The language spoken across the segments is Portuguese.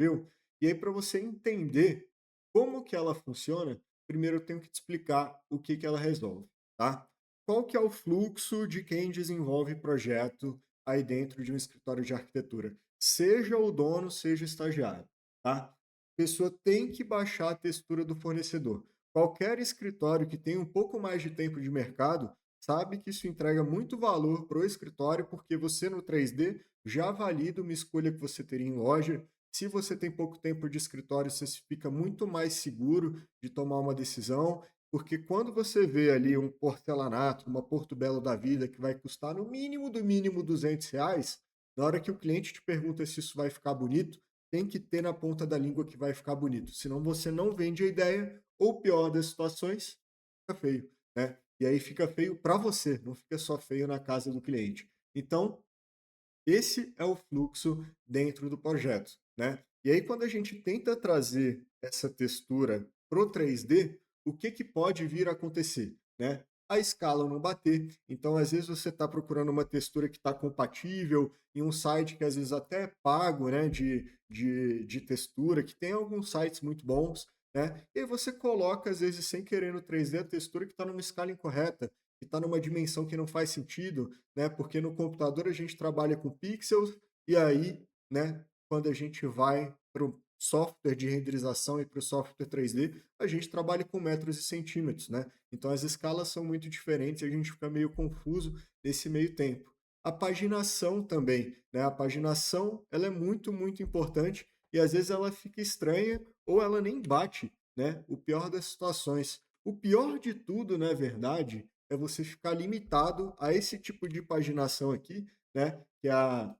viu? E aí, para você entender como que ela funciona, primeiro eu tenho que te explicar o que que ela resolve, tá? Qual que é o fluxo de quem desenvolve projeto aí dentro de um escritório de arquitetura? Seja o dono, seja o estagiário, tá? A pessoa tem que baixar a textura do fornecedor. Qualquer escritório que tenha um pouco mais de tempo de mercado sabe que isso entrega muito valor para o escritório, porque você no 3D já valida uma escolha que você teria em loja. Se você tem pouco tempo de escritório, você fica muito mais seguro de tomar uma decisão, porque quando você vê ali um porcelanato, uma Porto Belo da vida, que vai custar no mínimo do mínimo R$ 200, na hora que o cliente te pergunta se isso vai ficar bonito, tem que ter na ponta da língua que vai ficar bonito. Senão você não vende a ideia, ou pior das situações, fica feio, né? E aí fica feio para você, não fica só feio na casa do cliente. Então, esse é o fluxo dentro do projeto, né? E aí, quando a gente tenta trazer essa textura para o 3D, o que, que pode vir a acontecer, né? A escala não bater, então às vezes você está procurando uma textura que está compatível em um site que às vezes até é pago, né, de textura, que tem alguns sites muito bons, né? E aí você coloca, às vezes, sem querer no 3D, a textura que está numa escala incorreta, que está numa dimensão que não faz sentido, né? Porque no computador a gente trabalha com pixels e aí, né, quando a gente vai para o software de renderização e para o software 3D, a gente trabalha com metros e centímetros, né? Então as escalas são muito diferentes e a gente fica meio confuso nesse meio tempo. A paginação também, né? A paginação, ela é muito, muito importante e às vezes ela fica estranha ou ela nem bate, né? O pior das situações. O pior de tudo, na verdade, é você ficar limitado a esse tipo de paginação aqui, né? Que é a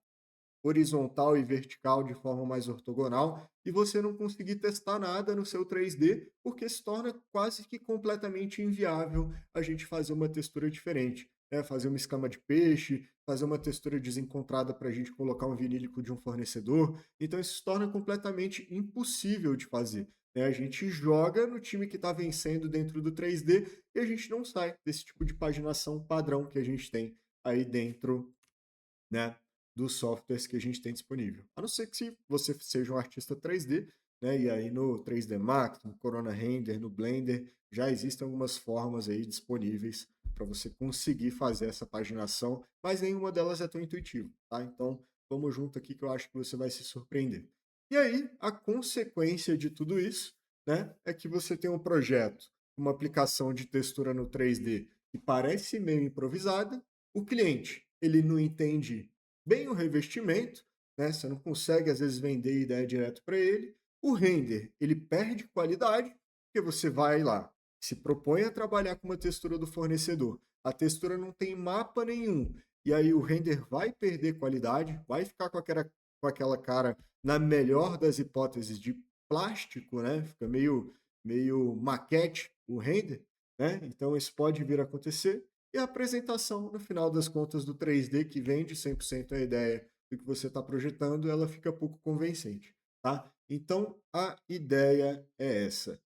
horizontal e vertical de forma mais ortogonal, e você não conseguir testar nada no seu 3D, porque se torna quase que completamente inviável a gente fazer uma textura diferente, né? Fazer uma escama de peixe, fazer uma textura desencontrada para a gente colocar um vinílico de um fornecedor. Então isso se torna completamente impossível de fazer, né? A gente joga no time que está vencendo dentro do 3D e a gente não sai desse tipo de paginação padrão que a gente tem aí dentro, né, dos softwares que a gente tem disponível. A não ser que se você seja um artista 3D, né, e aí no 3D Max, no Corona Render, no Blender, já existem algumas formas aí disponíveis para você conseguir fazer essa paginação, mas nenhuma delas é tão intuitiva, tá? Então, vamos junto aqui que eu acho que você vai se surpreender. E aí, a consequência de tudo isso, né, é que você tem um projeto, uma aplicação de textura no 3D que parece meio improvisada, o cliente, ele não entende bem o revestimento, né? Você não consegue às vezes vender a ideia direto para ele. O render, ele perde qualidade, porque você vai lá, se propõe a trabalhar com uma textura do fornecedor. A textura não tem mapa nenhum. E aí o render vai perder qualidade, vai ficar com aquela cara, na melhor das hipóteses, de plástico, né? Fica meio maquete o render, né? Então isso pode vir a acontecer. E a apresentação, no final das contas, do 3D, que vende 100% a ideia do que você está projetando, ela fica pouco convincente, tá? Então, a ideia é essa.